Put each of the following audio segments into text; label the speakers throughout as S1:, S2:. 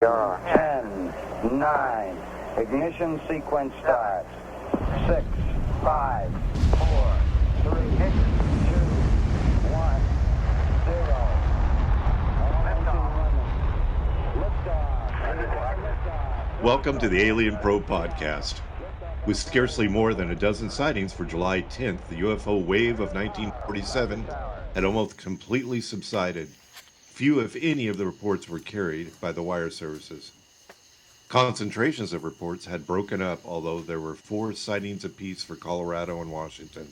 S1: 10, 9, ignition sequence starts. 6, 5, 4, 3, 2, 1, 0.
S2: Welcome to the Alien Pro Podcast. With scarcely more than a dozen sightings for July 10th, the UFO wave of 1947 had almost completely subsided. Few, if any, of the reports were carried by the wire services. Concentrations of reports had broken up, although there were 4 sightings apiece for Colorado and Washington.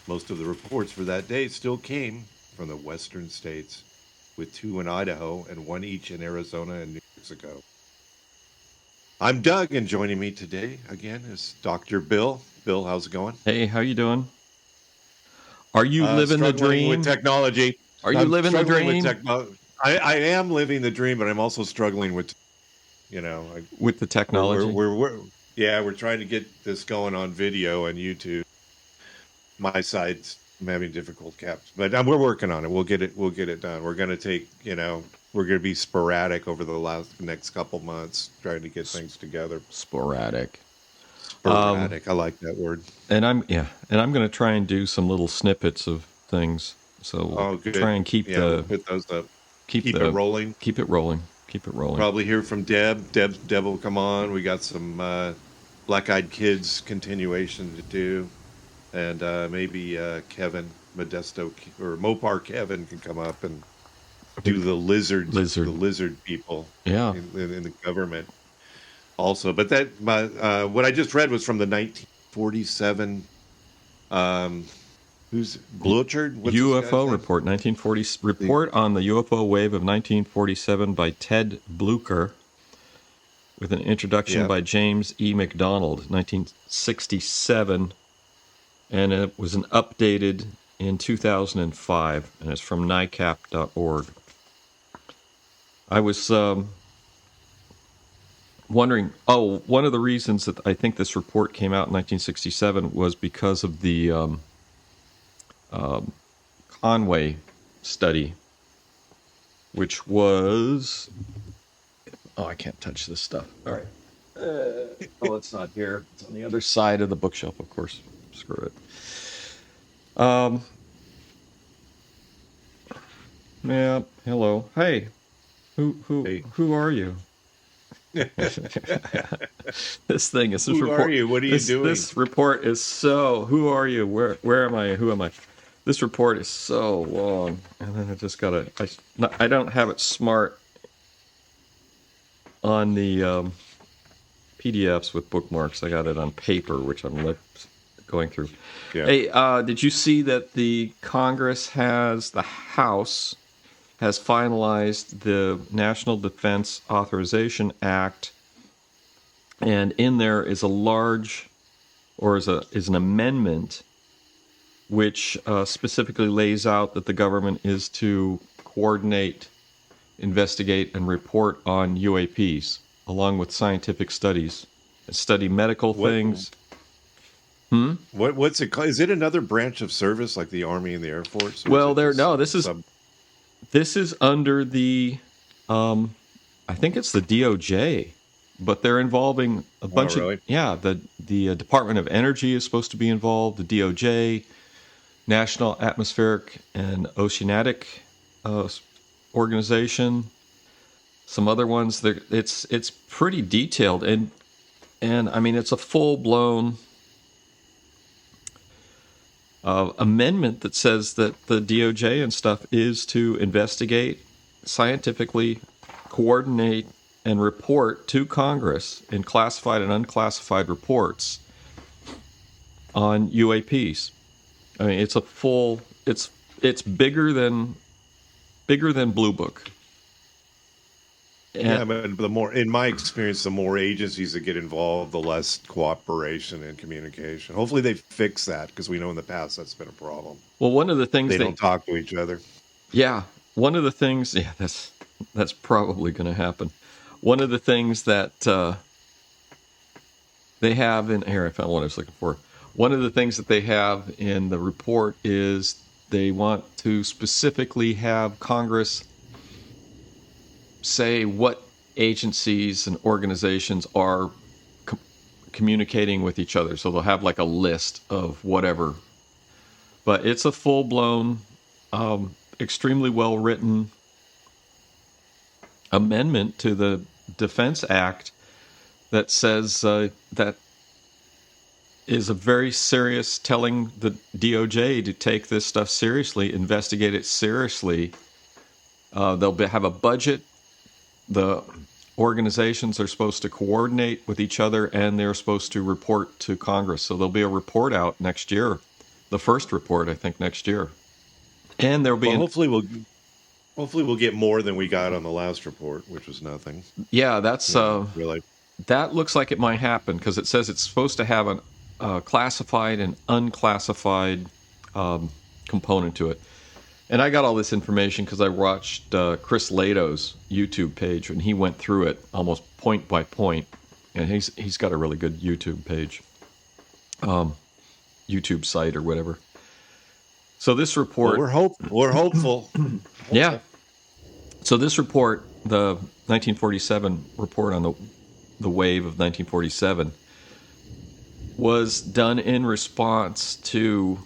S2: Most of the reports for that day still came from the western states, with 2 in Idaho and 1 each in Arizona and New Mexico. I'm Doug, and joining me today again is Dr. Bill. Bill, how's it going?
S3: Hey, how you doing? Are you living the dream?
S2: With technology.
S3: Are you living the dream?
S2: I am living the dream, but I'm also struggling with,
S3: with the technology.
S2: We're trying to get this going on video and YouTube. My side's having difficult caps, but we're working on it. We'll get it done. We're going to take, we're going to be sporadic over the next couple months, trying to get things together.
S3: Sporadic.
S2: I like that word.
S3: And I'm going to try and do some little snippets of things. So try and keep
S2: we'll put those up. Keep it rolling.
S3: Keep it rolling.
S2: Probably hear from Deb. Deb will come on. We got some Black Eyed Kids continuation to do, and maybe Kevin Modesto or Mopar Kevin can come up and do the lizard people.
S3: Yeah.
S2: In the government. Also, but what I just read was from the 1947. Who's Bluchard?
S3: UFO report, 1940 report on the UFO wave of 1947 by Ted Blucher, with an introduction by James E. McDonald, 1967, and it was updated in 2005, and it's from NICAP.org. I was wondering, one of the reasons that I think this report came out in 1967 was because of the Conway study, which was... I can't touch this stuff. All right. It's not here. It's on the other side of the bookshelf, of course. Screw it. Yeah, hello. Hey. Who are you? This thing is...
S2: Who are you? What are you doing?
S3: This report is so... Who are you? Where am I? Who am I? This report is so long, and then I just got I don't have it smart on the PDFs with bookmarks. I got it on paper, which I'm going through. Yeah. Hey, did you see that the House has finalized the National Defense Authorization Act, and in there is is an amendment which specifically lays out that the government is to coordinate, investigate, and report on UAPs, along with scientific studies, study medical things.
S2: What's it called? Is it another branch of service like the Army and the Air Force?
S3: Well, this is under the, I think it's the DOJ, but they're involving a bunch of the Department of Energy is supposed to be involved, the DOJ. National Atmospheric and Oceanic Organization, some other ones. It's pretty detailed, and I mean it's a full-blown amendment that says that the DOJ and stuff is to investigate, scientifically coordinate, and report to Congress in classified and unclassified reports on UAPs. I mean, it's a full. It's bigger than Blue Book.
S2: But in my experience, the more agencies that get involved, the less cooperation and communication. Hopefully, they fix that, because we know in the past that's been a problem.
S3: Well, one of the things
S2: they don't talk to each other.
S3: Yeah, one of the things. Yeah, that's probably going to happen. One of the things that they have in here, I found what I was looking for. One of the things that they have in the report is they want to specifically have Congress say what agencies and organizations are communicating with each other. So they'll have like a list of whatever. But it's a full-blown, extremely well-written amendment to the Defense Act that says that is a very serious, telling the DOJ to take this stuff seriously, investigate it seriously. They'll have a budget. The organizations are supposed to coordinate with each other, and they're supposed to report to Congress. So there'll be a report out next year, the first report, I think, next year. And there'll be
S2: hopefully we'll get more than we got on the last report, which was nothing.
S3: Yeah, that's
S2: really.
S3: That looks like it might happen because it says it's supposed to have a classified and unclassified component to it. And I got all this information because I watched Chris Lato's YouTube page, and he went through it almost point by point. And he's got a really good YouTube page, YouTube site or whatever. So this report,
S2: well, we're hopeful.
S3: Yeah. So this report, the 1947 report on the wave of 1947, was done in response to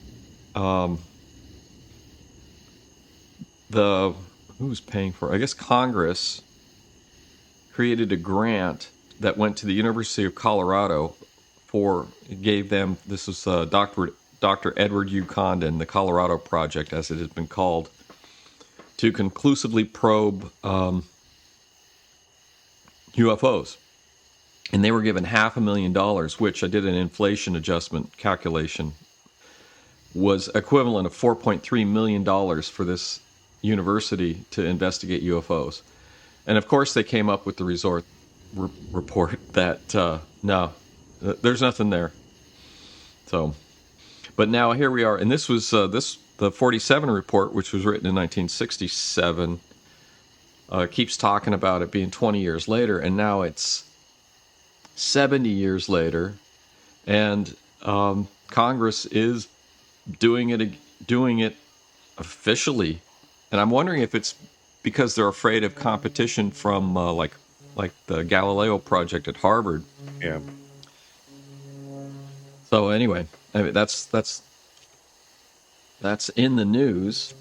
S3: who's paying for it? I guess Congress created a grant that went to the University of Colorado gave them, this was Dr. Edward U. Condon, the Colorado Project, as it has been called, to conclusively probe UFOs. And they were given $500,000, which I did an inflation adjustment calculation, was equivalent of $4.3 million for this university to investigate UFOs. And of course, they came up with the report that, no, there's nothing there. So, but now here we are. And this was the 47 report, which was written in 1967, keeps talking about it being 20 years later. And now it's 70 years later, and Congress is doing it officially. And I'm wondering if it's because they're afraid of competition from like the Galileo project at Harvard.
S2: Yeah.
S3: So anyway, I mean, that's in the news.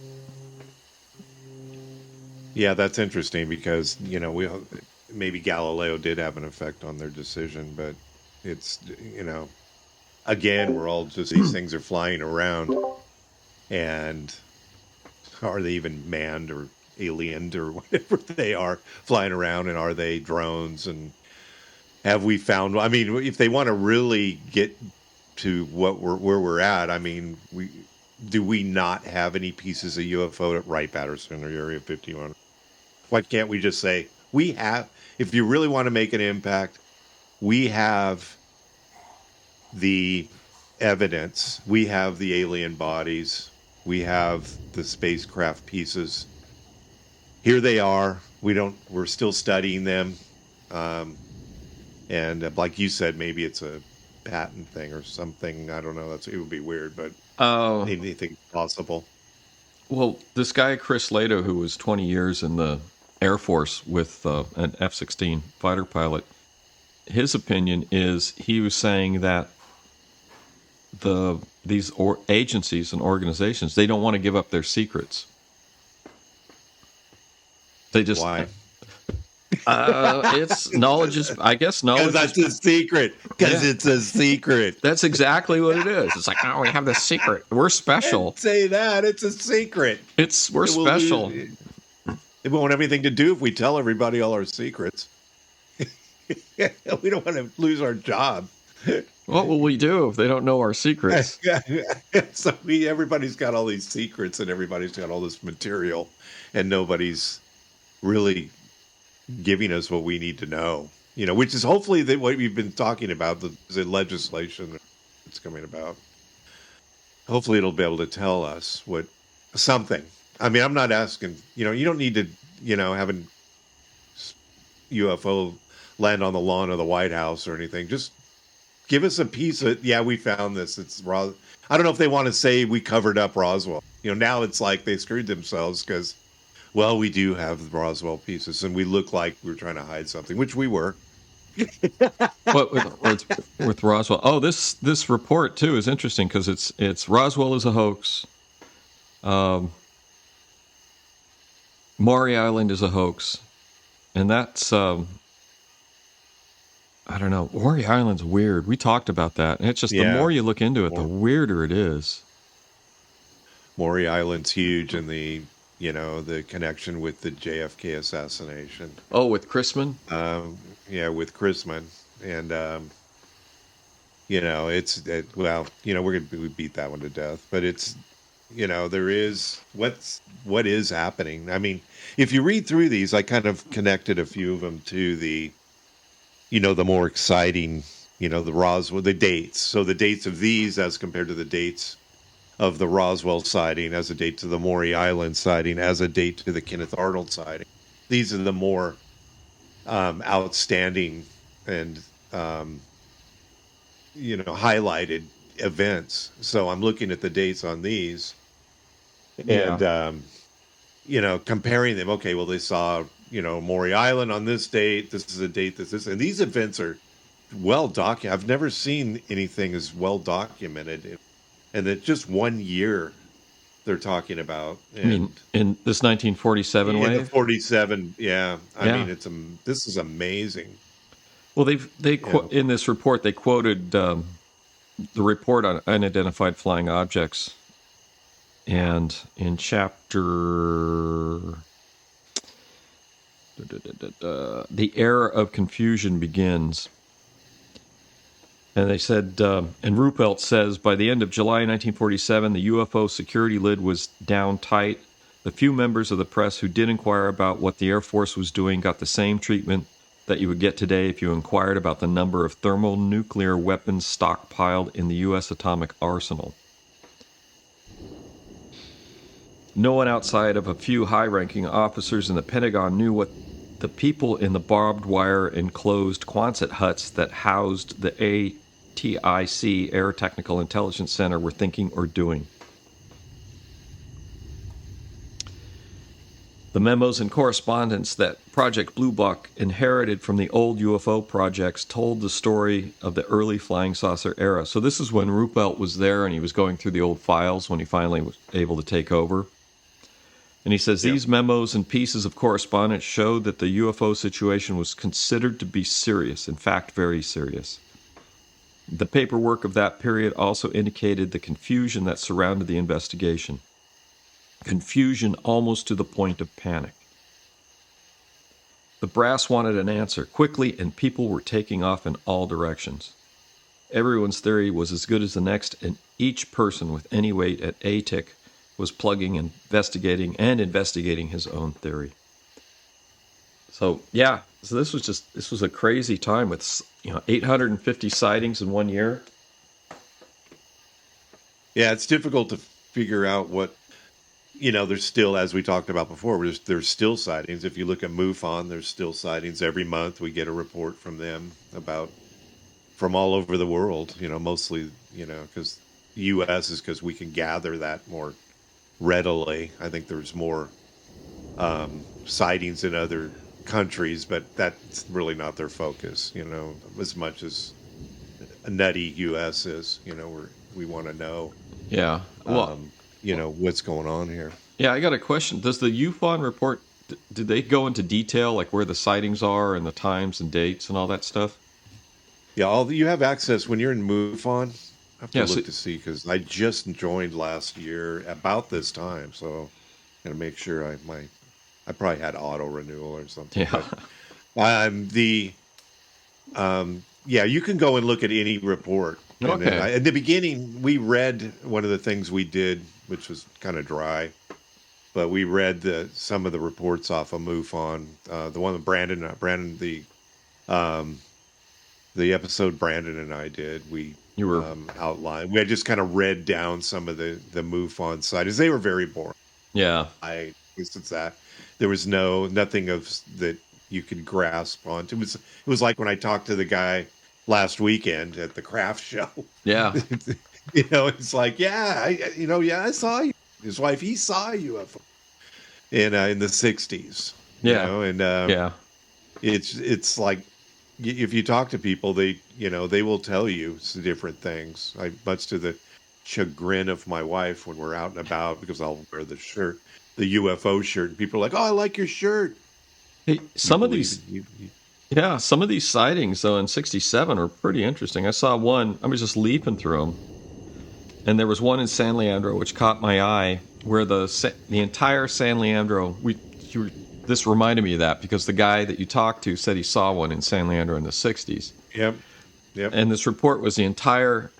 S2: Yeah, that's interesting because maybe Galileo did have an effect on their decision, but it's, again, we're all just, these things are flying around, and are they even manned or aliened or whatever they are flying around, and are they drones, and have we found, I mean, if they want to really get to where we're at, I mean, do we not have any pieces of UFO at Wright-Patterson or Area 51? Why can't we just say, we have, if you really want to make an impact, we have the evidence, we have the alien bodies, we have the spacecraft pieces. Here they are. We're still studying them. And like you said, maybe it's a patent thing or something. I don't know. It would be weird, but anything possible.
S3: Well, this guy, Chris Lato, who was 20 years in the Air Force with an F-16 fighter pilot, his opinion is, he was saying that these agencies and organizations, they don't want to give up their secrets. They just...
S2: Why?
S3: It's knowledge is, I guess, knowledge.
S2: Because that's a secret. Because it's a secret.
S3: That's exactly what it is. It's like, oh, we have this secret. We're special.
S2: Don't say that. It's a secret.
S3: We're special.
S2: It won't have anything to do if we tell everybody all our secrets. We don't want to lose our job.
S3: What will we do if they don't know our secrets?
S2: So everybody's got all these secrets, and everybody's got all this material, and nobody's really giving us what we need to know. Which is hopefully what we've been talking about, the legislation that's coming about. Hopefully it'll be able to tell us something. I mean, I'm not asking, you don't need to, have a UFO land on the lawn of the White House or anything. Just give us a piece of, we found this. It's raw. I don't know if they want to say we covered up Roswell. Now it's like they screwed themselves because Well, we do have the Roswell pieces, and we look like we're trying to hide something, which we were.
S3: What with Roswell? Oh, this report too is interesting because it's Roswell is a hoax. Maury Island is a hoax, and that's I don't know. Maury Island's weird. We talked about that, and it's just the more you look into it, the weirder it is.
S2: Maury Island's huge, and the connection with the JFK assassination.
S3: Oh, with Chrisman?
S2: With Chrisman, and we beat that one to death, but it's there is what is happening. I mean, if you read through these, I kind of connected a few of them to the more exciting, the Roswell, the dates. So the dates of these as compared to the dates of the Roswell sighting, as a date to the Maury Island sighting, as a date to the Kenneth Arnold sighting. These are the more outstanding and highlighted events. So I'm looking at the dates on these and comparing them. Okay, well, they saw Maury Island on this date. This is a date. This, and these events are well documented. I've never seen anything as well documented, and it's just 1 year they're talking about. And
S3: I mean, in this 1947 wave?
S2: The 47, yeah. I mean, this is amazing.
S3: Well, in this report, they quoted the report on unidentified flying objects. And in chapter... The era of confusion begins. And they said, and Ruppelt says, by the end of July 1947, the UFO security lid was down tight. The few members of the press who did inquire about what the Air Force was doing got the same treatment that you would get today if you inquired about the number of thermonuclear weapons stockpiled in the U.S. atomic arsenal. No one outside of a few high-ranking officers in the Pentagon knew what the people in the barbed wire enclosed Quonset huts that housed the ATIC, Air Technical Intelligence Center, were thinking or doing. The memos and correspondence that Project Blue Book inherited from the old UFO projects told the story of the early flying saucer era. So this is when Ruppelt was there and he was going through the old files when he finally was able to take over. And he says, these memos and pieces of correspondence showed that the UFO situation was considered to be serious, in fact, very serious. The paperwork of that period also indicated the confusion that surrounded the investigation. Confusion almost to the point of panic. The brass wanted an answer quickly, and people were taking off in all directions. Everyone's theory was as good as the next, and each person with any weight at ATIC was plugging, investigating his own theory. So this was a crazy time with 850 sightings in 1 year.
S2: Yeah, it's difficult to figure out what there's still, as we talked about before, there's still sightings. If you look at MUFON, there's still sightings every month. We get a report from them from all over the world. Mostly because the U.S. is because we can gather that more readily. I think there's more sightings in other countries, but that's really not their focus, as much as a nutty U.S. is, we want to know, what's going on here. Yeah,
S3: I got a question. Does the UFON report, did they go into detail, like where the sightings are and the times and dates and all that stuff?
S2: Yeah, you have access when you're in MUFON. I have to look to see, because I just joined last year about this time, so I'm going to make sure I probably had auto renewal or something.
S3: Yeah.
S2: You can go and look at any report.
S3: Okay.
S2: In the beginning, we read one of the things we did, which was kind of dry, but we read some of the reports off of MUFON. The one with Brandon, the episode Brandon and I did, you were outlined. We had just kind of read down some of the MUFON sightings. They were very boring.
S3: Yeah.
S2: I guess it's that. There was nothing that you could grasp onto. It was like when I talked to the guy last weekend at the craft show.
S3: Yeah.
S2: It's like, I saw you. His wife, he saw a UFO. in the 60s.
S3: Yeah.
S2: And
S3: Yeah.
S2: it's like, if you talk to people, they will tell you different things. Much to the chagrin of my wife when we're out and about, because I'll wear the shirt, the UFO shirt, and people are like, "Oh, I like your shirt."
S3: Hey,
S2: You
S3: some of
S2: believe
S3: these,
S2: it?
S3: yeah, some of these sightings though in '67 are pretty interesting. I saw one. I was just leaping through them, and there was one in San Leandro which caught my eye, where the entire San Leandro. This reminded me of that because the guy that you talked to said he saw one in San Leandro in the '60s,
S2: Yep. Yep.
S3: and this report was the entire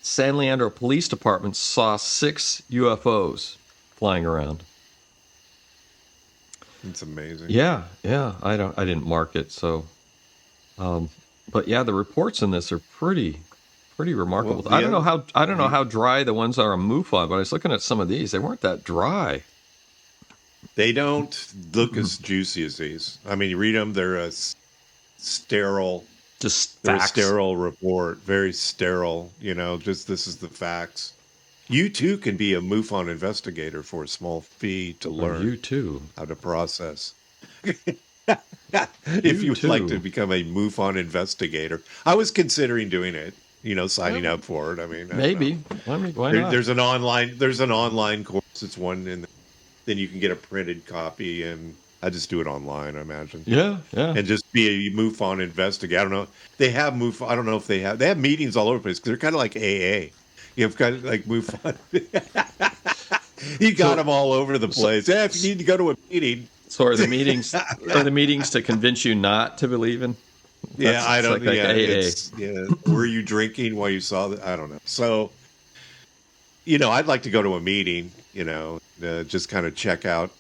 S3: San Leandro Police Department saw 6 UFOs flying around.
S2: It's amazing.
S3: Yeah, yeah. I didn't mark it, so. But yeah, the reports in this are pretty remarkable.
S2: Well,
S3: I don't know how dry the ones are on MUFON, but I was looking at some of these. They weren't that dry.
S2: They don't look as juicy as these. I mean, you read them; they're a sterile.
S3: Just
S2: They're
S3: facts.
S2: a sterile report, very sterile. Just this is the facts. You too can be a MUFON investigator for a small fee to learn.
S3: You too.
S2: How to process. If you would like to become a MUFON investigator, I was considering doing it. Signing up for it. I mean,
S3: maybe. I mean, why not?
S2: There's an online course. It's one, and then you can get a printed copy, and I just do it online, I imagine.
S3: Yeah, yeah.
S2: And just be a MUFON investigator. I don't know. They have MUFON. I don't know if they have meetings all over the place, because they're kind of like AA. You've got like MUFON. You got them all over the place. If you need to go to a meeting.
S3: So are the meetings to convince you not to believe in?
S2: Yeah, I don't.
S3: Like
S2: AA. Were you drinking while you saw that? I don't know. So, I'd like to go to a meeting. Just kind of check out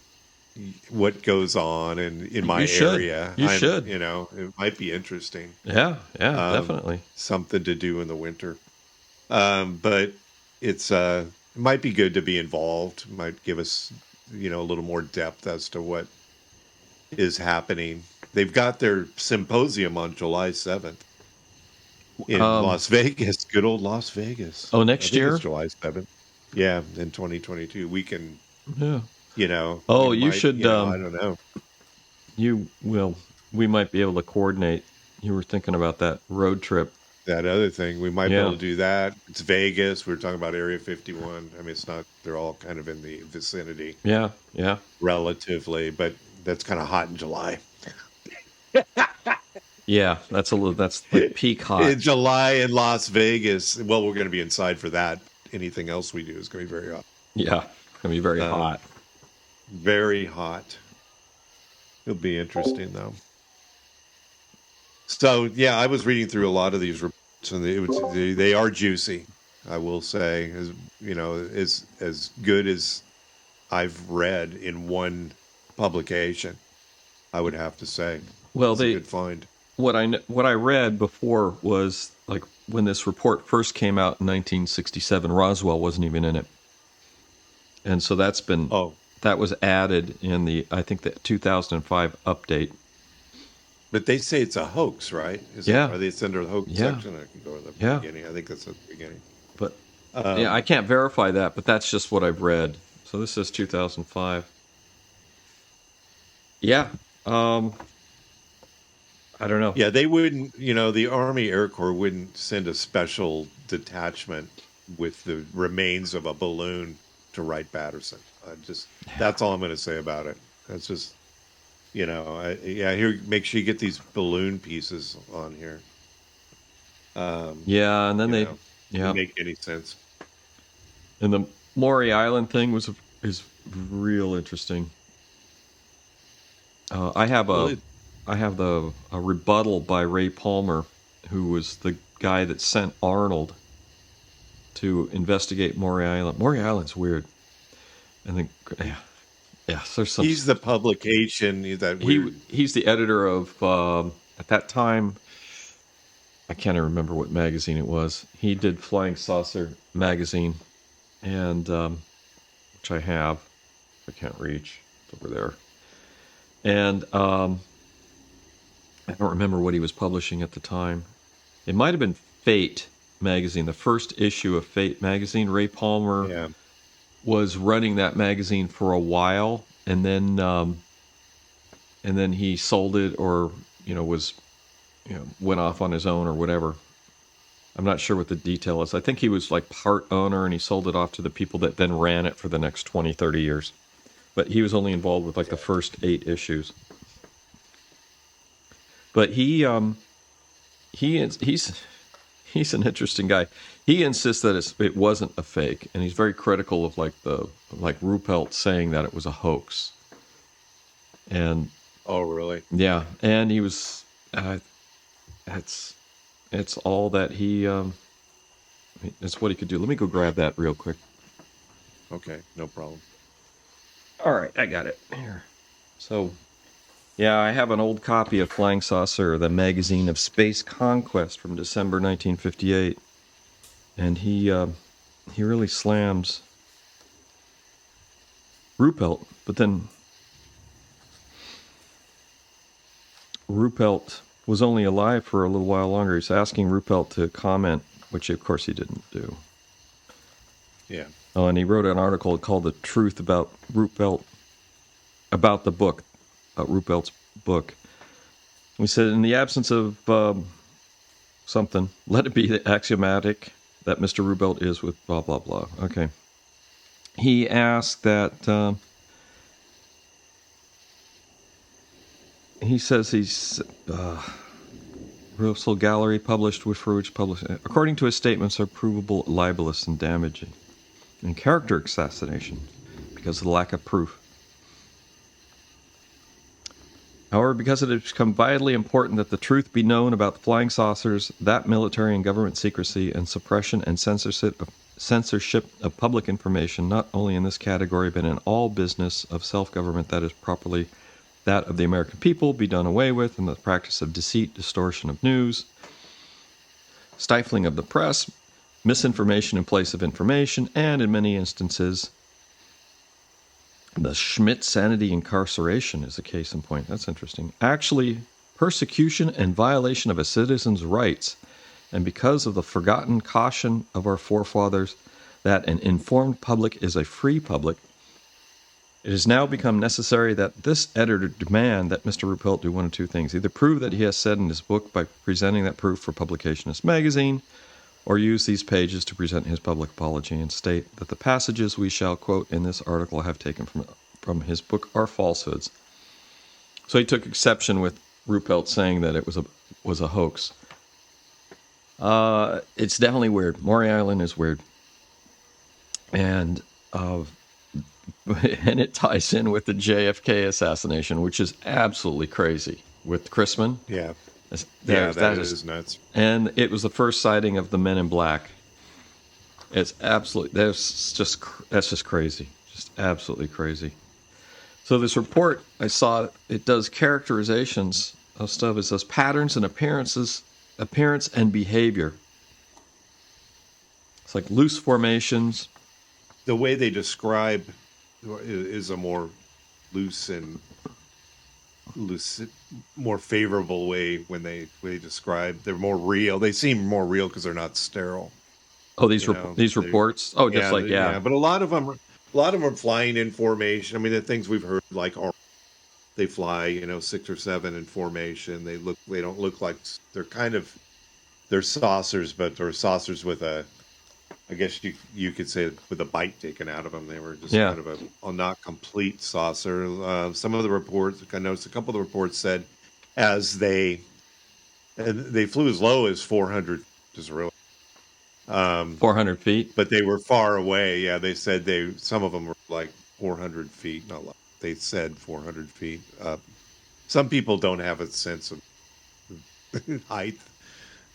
S2: what goes on in my area.
S3: You should.
S2: It might be interesting.
S3: Yeah, definitely.
S2: Something to do in the winter. But it might be good to be involved. Might give us, a little more depth as to what is happening. They've got their symposium on July 7th in Las Vegas. Good old Las Vegas.
S3: Oh, next year?
S2: It's July 7th. Yeah, in 2022. We can,
S3: you
S2: might,
S3: should.
S2: I don't know.
S3: We might be able to coordinate. You were thinking about that road trip.
S2: That other thing, we might be able to do that. It's Vegas. We were talking about Area 51. I mean, it's not, they're all kind of in the vicinity.
S3: Yeah.
S2: Relatively, but that's kind of hot in July.
S3: Yeah, that's like peak hot.
S2: In July in Las Vegas. Well, we're going to be inside for that. Anything else we do is going to be very hot.
S3: Yeah, it's going to be very hot.
S2: Very hot. It'll be interesting, though. So, yeah, I was reading through a lot of these reports, and they are juicy, I will say. As good as I've read in one publication, I would have to say.
S3: Well,
S2: it's a good find.
S3: What I read before was, like, when this report first came out in 1967, Roswell wasn't even in it. And so that was added in I think the 2005 update.
S2: But they say it's a hoax, right? Are they under the hoax section? I can go to the beginning. I think that's at the beginning.
S3: But I can't verify that, but that's just what I've read. So this is 2005. Yeah. I don't know.
S2: Yeah, they wouldn't, the Army Air Corps wouldn't send a special detachment with the remains of a balloon to Wright-Patterson. That's all I'm going to say about it. That's just, here, make sure you get these balloon pieces on here.
S3: And then they
S2: don't make any sense.
S3: And the Maury Island thing is real interesting. I have a rebuttal by Ray Palmer, who was the guy that sent Arnold to investigate Maury Island. Maury Island's weird. And then, there's some.
S2: He's the publication that
S3: he's the editor of at that time. I can't even remember what magazine it was. He did Flying Saucer magazine, and which I have. I can't reach. It's over there. And I don't remember what he was publishing at the time. It might have been Fate magazine, the first issue of Fate magazine. Ray Palmer was running that magazine for a while, and then he sold it, or went off on his own or whatever. I'm not sure what the detail is. I think he was like part owner, and he sold it off to the people that then ran it for the next 20, 30 years. But he was only involved with like the first 8 issues. But he's an interesting guy. He insists that it wasn't a fake, and he's very critical of like Ruppelt saying that it was a hoax. And
S2: oh, really?
S3: Yeah, and he was. It's all that he. It's what he could do. Let me go grab that real quick.
S2: Okay, no problem.
S3: All right, I got it here. So, yeah, I have an old copy of Flying Saucer, the magazine of Space Conquest from December 1958, and he really slams Ruppelt, but then Ruppelt was only alive for a little while longer. He's asking Ruppelt to comment, which of course he didn't do.
S2: Yeah.
S3: Oh, and he wrote an article called "The Truth About Ruppelt," about the book, about Ruppelt's book. He said, in the absence of something, let it be axiomatic that Mr. Ruppelt is with blah, blah, blah. Okay. He asked that, he says he's, Roswell Gallery published, for which published, according to his statements, are provable, libelous, and damaging, and character assassination because of the lack of proof. However, because it has become vitally important that the truth be known about the flying saucers, that military and government secrecy and suppression and censorship of public information, not only in this category but in all business of self-government that is properly that of the American people, be done away with, and the practice of deceit, distortion of news, stifling of the press, misinformation in place of information, and in many instances, the Schmidt sanity incarceration is a case in point. That's interesting. Actually, persecution and violation of a citizen's rights, and because of the forgotten caution of our forefathers that an informed public is a free public, it has now become necessary that this editor demand that Mr. Ruppelt do one of two things: either prove that he has said in his book by presenting that proof for publication in this magazine, or use these pages to present his public apology and state that the passages we shall quote in this article have taken from his book are falsehoods. So he took exception with Ruppelt saying that it was a hoax. It's definitely weird. Maury Island is weird, and it ties in with the JFK assassination, which is absolutely crazy with Chrisman.
S2: Yeah.
S3: That
S2: is nuts.
S3: And it was the first sighting of the Men in Black. It's absolutely, that's just crazy. Just absolutely crazy. So this report, I saw, it does characterizations of stuff. It says patterns and appearance and behavior. It's like loose formations.
S2: The way they describe is a more loose, more favorable way when they describe. They're more real. They seem more real because they're not sterile.
S3: Oh, these reports. Oh, just yeah.
S2: But a lot of them are flying in formation. I mean, the things we've heard they fly, 6 or 7 in formation. They don't look like they're saucers, but they're saucers with I guess you could say with a bite taken out of them. They were just kind of a not complete saucer. Some of the reports, I noticed a couple of the reports said as they flew as low as 400, which is really
S3: 400 feet.
S2: But they were far away. Yeah, they said some of them were like 400 feet. Not like, they said 400 feet. Some people don't have a sense of height,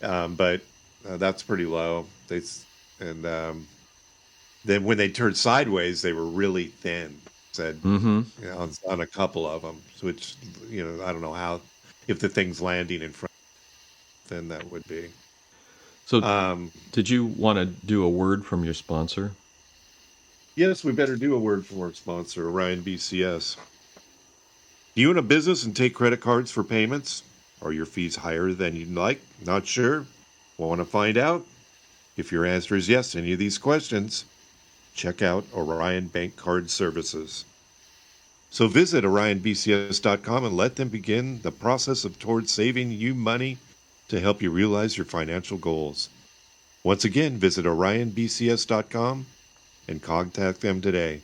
S2: but that's pretty low. Then when they turned sideways, they were really thin. Said on a couple of them, which I don't know how, if the thing's landing in front, then that would be.
S3: So, did you want to do a word from your sponsor?
S2: Yes, we better do a word from our sponsor, Orion BCS. Do you own a business and take credit cards for payments? Are your fees higher than you'd like? Not sure? Want to find out? If your answer is yes to any of these questions, check out Orion Bank Card Services. So visit orionbcs.com and let them begin the process towards saving you money to help you realize your financial goals. Once again, visit orionbcs.com and contact them today.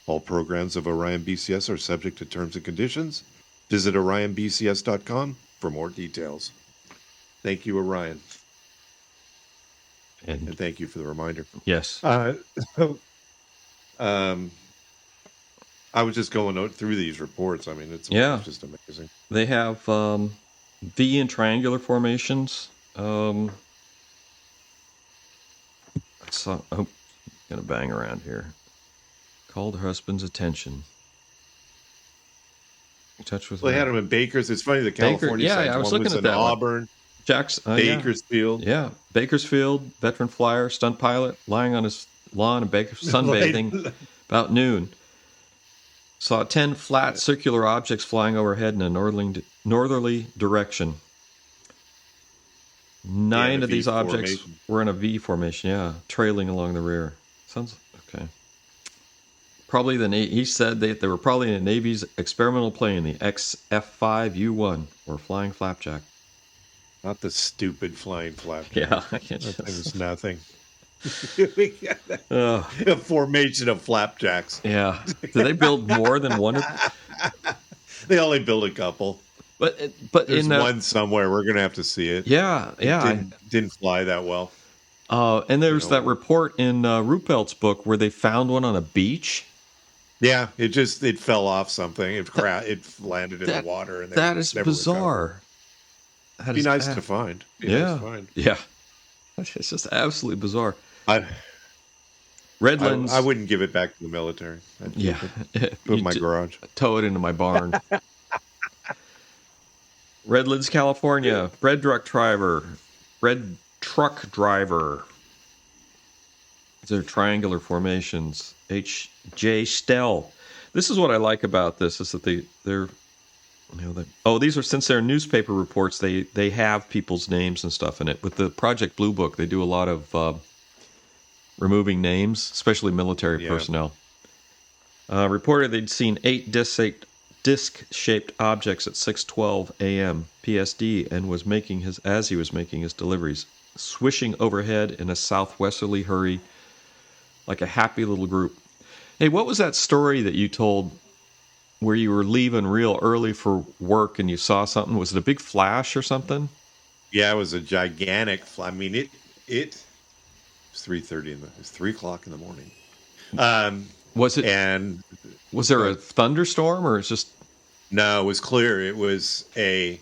S2: All programs of Orion BCS are subject to terms and conditions. Visit orionbcs.com for more details. Thank you, Orion. And thank you for the reminder.
S3: Yes.
S2: I was just going through these reports. I mean, it's just amazing.
S3: They have V and triangular formations. I'm gonna bang around here. Called her husband's attention. In touch with.
S2: Well, they had them in Bakers. It's funny, the California side.
S3: I was looking at that
S2: Auburn. Bakersfield.
S3: Yeah. Bakersfield, veteran flyer, stunt pilot, lying on his lawn in sunbathing about noon. Saw 10 flat circular objects flying overhead in a northerly direction. 9 of these objects were in a V formation, trailing along the rear. Sounds okay. Probably he said they were probably in the Navy's experimental plane, the XF-5U-1, or Flying Flapjack.
S2: Not the stupid Flying Flapjack.
S3: Yeah, I can't
S2: just... That was nothing. A formation of flapjacks.
S3: Yeah. Do they build more than one?
S2: They only build a couple.
S3: But
S2: there's one somewhere. We're gonna have to see it.
S3: Yeah.
S2: It didn't fly that well.
S3: And there's that report in Ruppelt's book where they found one on a beach.
S2: Yeah, it fell off something. It landed in the water, and
S3: that is bizarre.
S2: It'd be nice to find.
S3: Yeah. It's just absolutely bizarre. Redlands.
S2: I wouldn't give it back to the military. Put it in my garage.
S3: Tow it into my barn. Redlands, California. Bread truck driver. These are triangular formations. H.J. Stell. This is what I like about this, is that they're these are, since they're newspaper reports, they have people's names and stuff in it. With the Project Blue Book, they do a lot of removing names, especially military personnel. Reported they'd seen 8 disc-shaped objects at 6:12 a.m. PSD, and as he was making his deliveries, swishing overhead in a southwesterly hurry, like a happy little group. Hey, what was that story that you told where you were leaving real early for work and you saw something? Was it a big flash or something?
S2: Yeah, it was a gigantic flash. I mean, it was 3:30 it's 3 o'clock in the morning.
S3: Was it?
S2: And
S3: was there a thunderstorm, or it's just?
S2: No, it was clear. It was I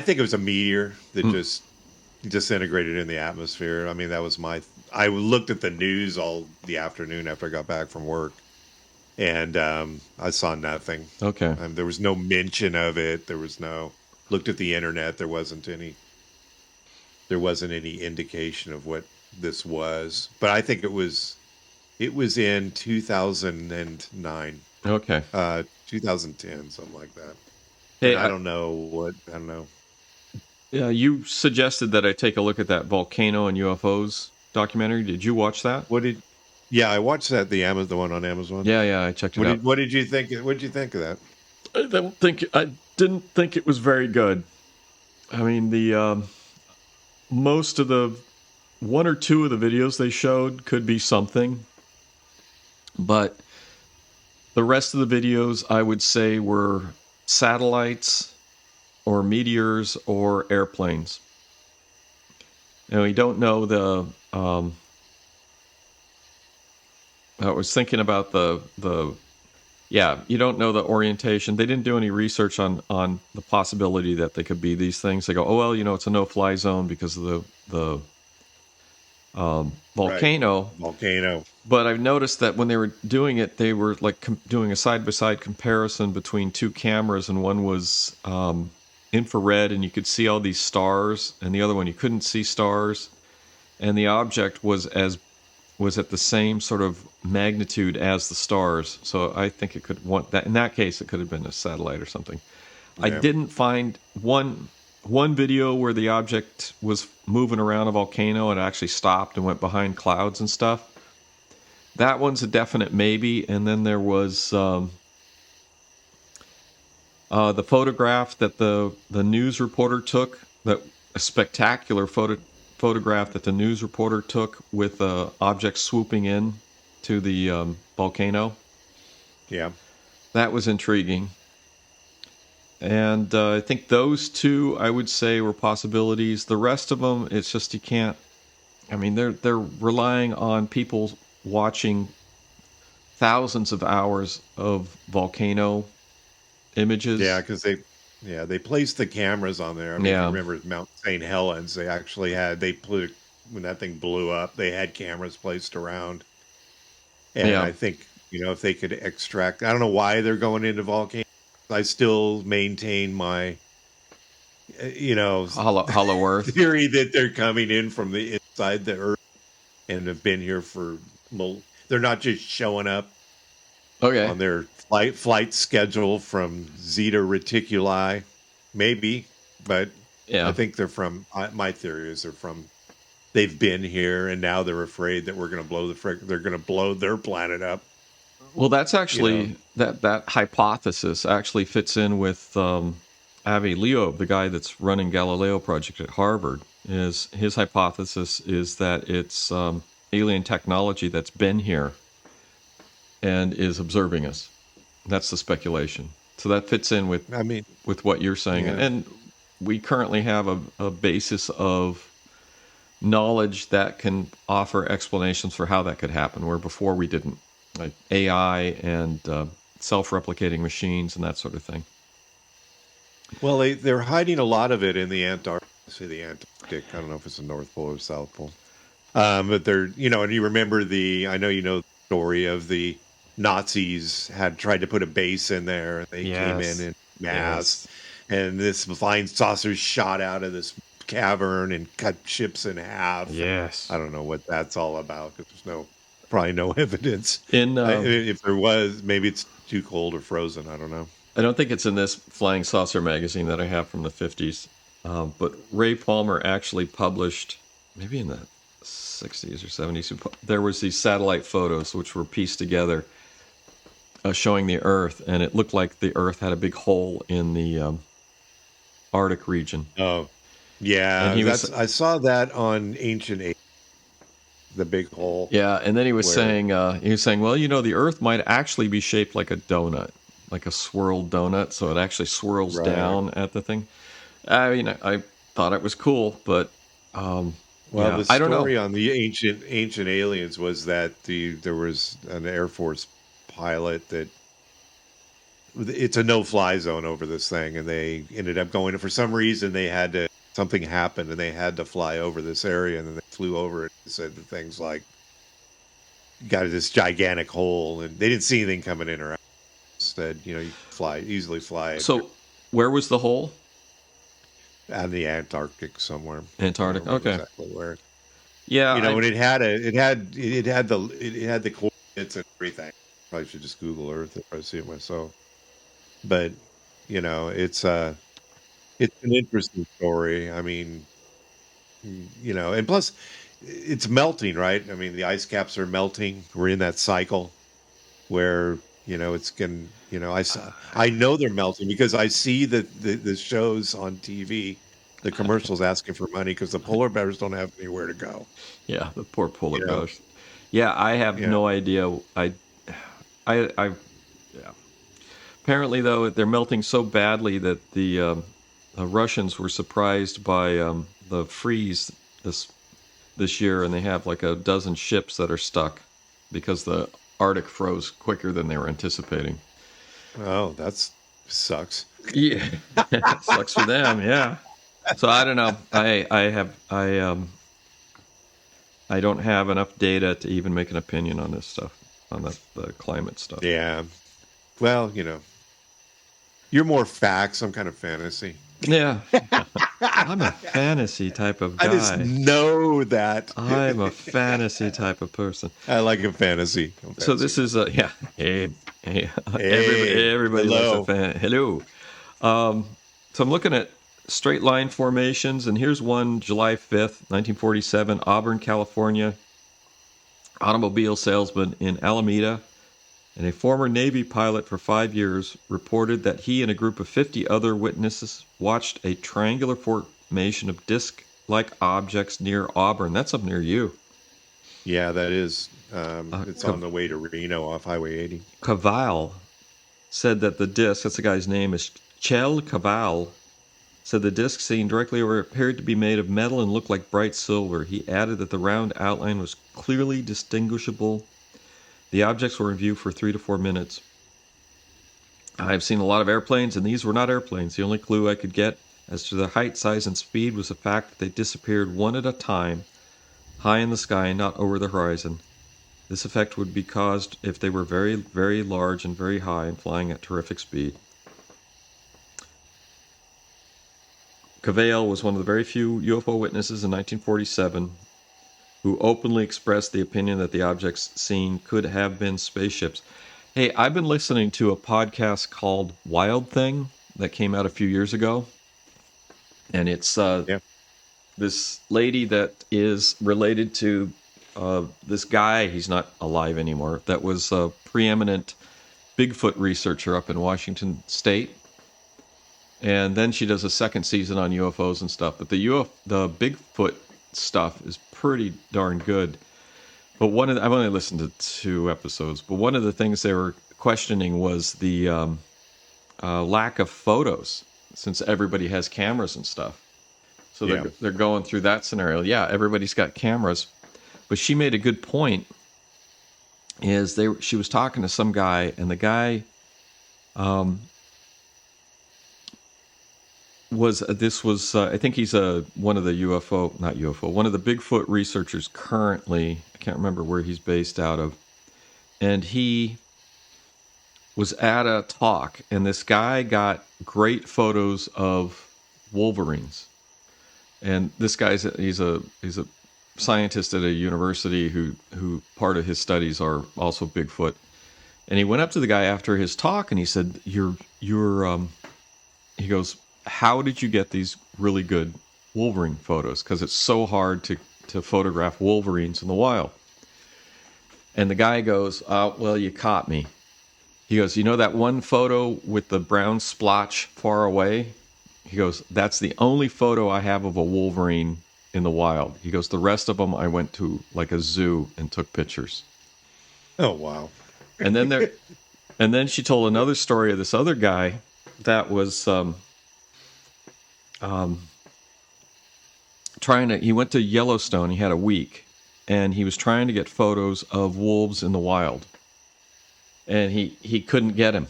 S2: think it was a meteor that just disintegrated in the atmosphere. I mean, that was I looked at the news all the afternoon after I got back from work. And I saw nothing.
S3: Okay.
S2: There was no mention of it. Looked at the internet. There wasn't any indication of what this was. But I think it was in 2009.
S3: Okay.
S2: 2010, something like that.
S3: Hey,
S2: I don't know.
S3: Yeah, you suggested that I take a look at that Volcano and UFOs documentary. Did you watch that?
S2: Yeah, I watched that, the one on Amazon.
S3: Yeah, I checked it out.
S2: What did you think? What did you think of that?
S3: I didn't think it was very good. I mean, the most of the 1 or 2 of the videos they showed could be something, but the rest of the videos I would say were satellites or meteors or airplanes. We don't know the. I was thinking about you don't know the orientation. They didn't do any research on the possibility that they could be these things. They go, oh, well, it's a no-fly zone because of the volcano.
S2: Right. Volcano.
S3: But I've noticed that when they were doing it, they were like doing a side-by-side comparison between 2 cameras, and one was infrared, and you could see all these stars, and the other one you couldn't see stars, and the object was at the same sort of magnitude as the stars. So I think it could in that case it could have been a satellite or something. Yeah. I didn't find one video where the object was moving around a volcano and actually stopped and went behind clouds and stuff. that one's a definite maybe. And then there was the photograph that the news reporter took, that a spectacular photograph that the news reporter took with objects swooping in to the volcano.
S2: Yeah.
S3: That was intriguing. And I think those two, I would say, were possibilities. The rest of them, it's just you can't. I mean, they're relying on people watching thousands of hours of volcano images.
S2: Yeah, because they placed the cameras on there. I mean, if you remember Mount St. Helens, when that thing blew up, they had cameras placed around. And I think, if they could extract, I don't know why they're going into volcanoes. I still maintain my,
S3: hollow Earth
S2: theory that they're coming in from the inside the Earth and have been here for. They're not just showing up on their flight schedule from Zeta Reticuli, maybe, but I think they're from. My theory is they've been here and now they're afraid that we're going to they're going to blow their planet up.
S3: Well, that's actually that hypothesis actually fits in with Avi Loeb, the guy that's running Galileo Project at Harvard. His hypothesis is that it's alien technology that's been here and is observing us. That's the speculation. So that fits in with what you're saying. Yeah. And we currently have a basis of knowledge that can offer explanations for how that could happen, where before we didn't. Like AI and self-replicating machines and that sort of thing.
S2: Well, they're hiding a lot of it in the Antarctic. I don't know if it's the North Pole or South Pole. But they're, and you remember I know the story of the Nazis had tried to put a base in there. They came in mass, and this flying saucer shot out of this cavern and cut ships in half.
S3: Yes.
S2: I don't know what that's all about, because there's probably no evidence.
S3: If
S2: there was, maybe it's too cold or frozen. I don't know.
S3: I don't think it's in this Flying Saucer magazine that I have from the 50s. But Ray Palmer actually published, maybe in the 60s or 70s, there was these satellite photos which were pieced together showing the Earth, and it looked like the Earth had a big hole in the Arctic region.
S2: Oh, yeah. And I saw that on Ancient Aliens. The big hole.
S3: Yeah, and then he was saying, well, the Earth might actually be shaped like a donut, like a swirled donut, so it actually swirls down at the thing. I mean, I thought it was cool, but
S2: the story on the ancient aliens was that there was an Air Force pilot that it's a no-fly zone over this thing, and they ended up going. For some reason, something happened and they had to fly over this area, and then they flew over it and said things like, got this gigantic hole, and they didn't see anything coming in or out. Instead, you easily fly.
S3: So where was the hole?
S2: Out in the Antarctic somewhere.
S3: Antarctic, okay.
S2: Exactly where.
S3: Yeah.
S2: And it had the coordinates and everything. Probably should just Google Earth if I see it myself. But, it's an interesting story. I mean, and plus it's melting, right? I mean, the ice caps are melting. We're in that cycle where, it's going to, I know they're melting because I see the shows on TV, the commercials asking for money because the polar bears don't have anywhere to go.
S3: Yeah, the poor polar bears. Yeah, I have no idea. Apparently, though, they're melting so badly that the Russians were surprised by the freeze this year, and they have like a dozen ships that are stuck because the Arctic froze quicker than they were anticipating.
S2: Oh, that sucks.
S3: Yeah, sucks for them. Yeah. So I don't know. I don't have enough data to even make an opinion on this stuff, on the climate stuff.
S2: Yeah. Well, you're more facts. I'm kind of fantasy.
S3: Yeah. I'm a fantasy type of guy.
S2: I just know that.
S3: I'm a fantasy type of person.
S2: I like a fantasy.
S3: So this is Hey, everybody loves a fan. Hello. So I'm looking at straight line formations, and here's one July 5th, 1947, Auburn, California. automobile salesman in Alameda, and a former Navy pilot for 5 years, reported that he and a group of 50 other witnesses watched a triangular formation of disc-like objects near Auburn. That's up near you.
S2: Yeah, that is. It's on the way to Reno off Highway 80.
S3: Cavall said that the disc, that's the guy's name, is Chel Cavall, said the disc seen directly over appeared to be made of metal and looked like bright silver. He added that the round outline was clearly distinguishable. The objects were in view for 3 to 4 minutes. I've seen a lot of airplanes, and these were not airplanes. The only clue I could get as to their height, size, and speed was the fact that they disappeared one at a time, high in the sky, not over the horizon. This effect would be caused if they were very, very large and very high and flying at terrific speed. Cavall was one of the very few UFO witnesses in 1947 who openly expressed the opinion that the objects seen could have been spaceships. Hey, I've been listening to a podcast called Wild Thing that came out a few years ago. And it's this lady that is related to this guy, he's not alive anymore, that was a preeminent Bigfoot researcher up in Washington State. And then she does a second season on UFOs and stuff. But the Bigfoot stuff is pretty darn good. But I've only listened to 2 episodes, but one of the things they were questioning was the lack of photos, since everybody has cameras and stuff. So they're going through that scenario. Yeah, everybody's got cameras. But she made a good point. She was talking to some guy, and the guy I think he's one of the one of the Bigfoot researchers currently. I can't remember where he's based out of. And he was at a talk, and this guy got great photos of wolverines. And this guy's he's a scientist at a university who part of his studies are also Bigfoot. And he went up to the guy after his talk, and he said, he goes, how did you get these really good wolverine photos? Because it's so hard to photograph wolverines in the wild. And the guy goes, well, you caught me. He goes, you know that one photo with the brown splotch far away? He goes, that's the only photo I have of a wolverine in the wild. He goes, the rest of them I went to like a zoo and took pictures.
S2: Oh, wow.
S3: And then she told another story of this other guy that was he went to Yellowstone. He had a week, and he was trying to get photos of wolves in the wild, and he couldn't get the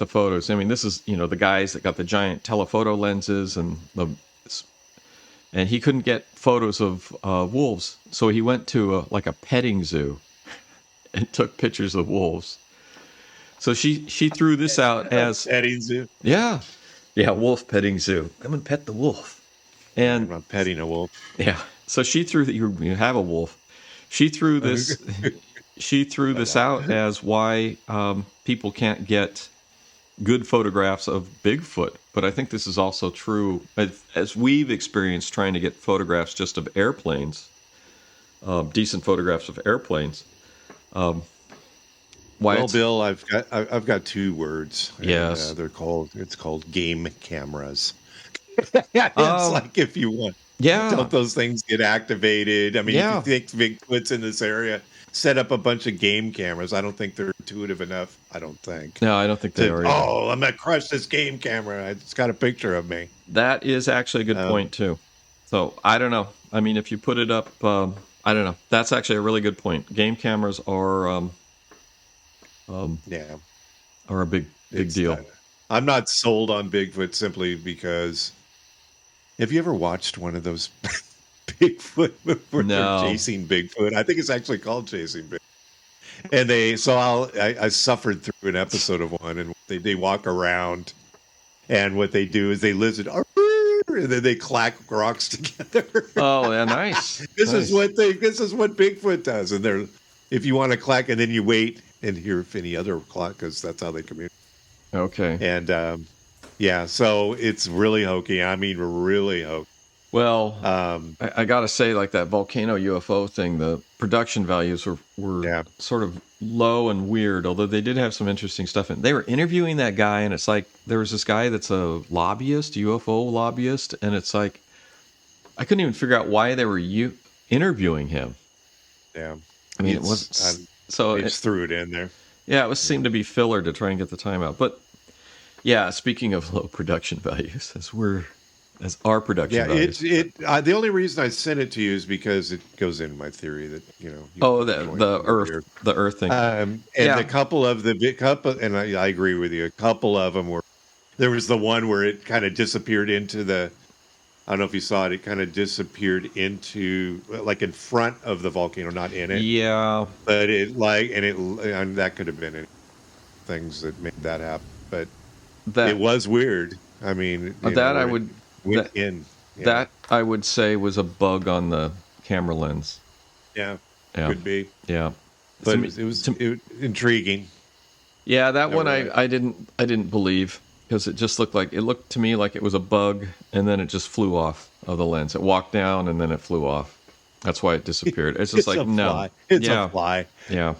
S3: photos. I mean, this is the guys that got the giant telephoto lenses, and he couldn't get photos of wolves. So he went to a petting zoo and took pictures of wolves. So she threw this out as
S2: petting zoo.
S3: Yeah, wolf petting zoo. Come and pet the wolf. And
S2: I'm not petting a wolf.
S3: Yeah. So she threw that you have a wolf. She threw this. She threw this out as why people can't get good photographs of Bigfoot. But I think this is also true as we've experienced trying to get photographs just of airplanes, decent photographs of airplanes.
S2: Bill, I've got 2 words.
S3: Yes,
S2: and, it's called game cameras. It's like if you want, don't those things get activated? I mean, if you think Bigfoot's in this area, set up a bunch of game cameras. I don't think they're intuitive enough. I don't think.
S3: No, I don't think they are.
S2: Oh, I'm gonna crush this game camera. It's got a picture of me.
S3: That is actually a good point too. So I don't know. I mean, if you put it up, I don't know. That's actually a really good point. Game cameras are are a big deal.
S2: I'm not sold on Bigfoot simply because. Have you ever watched one of those Bigfoot where they're chasing Bigfoot? I think it's actually called Chasing Bigfoot. And I suffered through an episode of one, and they walk around, and what they do is they listen, and then they clack rocks together.
S3: Oh, yeah, nice.
S2: This is what Bigfoot does, and if you want to clack, and then you wait and hear if any other clack, because that's how they communicate.
S3: Okay.
S2: And so it's really hokey. I mean, really hokey.
S3: Well, I got to say, like that volcano UFO thing, the production values were sort of low and weird, although they did have some interesting stuff. And they were interviewing that guy, and it's like there was this guy that's a lobbyist, UFO lobbyist, and it's like I couldn't even figure out why they were interviewing him.
S2: Yeah.
S3: I mean, it was so
S2: they just threw it in there.
S3: Yeah, it seemed to be filler to try and get the time out. But yeah, speaking of low production values, as our production values.
S2: The only reason I sent it to you is because it goes in my theory that
S3: the Earth thing.
S2: And a couple of and I agree with you. A couple of them there was the one where it kind of disappeared into the. I don't know if you saw it. It kind of disappeared into like in front of the volcano, not in it.
S3: Yeah,
S2: but and that could have been any things that made that happen. But it was weird. I mean,
S3: I would say was a bug on the camera lens.
S2: Yeah. Could be.
S3: Yeah,
S2: but it was intriguing.
S3: Yeah, that one I didn't believe. Because it looked to me like it was a bug, and then it just flew off of the lens. It walked down, and then it flew off. That's why it disappeared. It's just like, no.
S2: Fly. It's a fly.
S3: Yeah.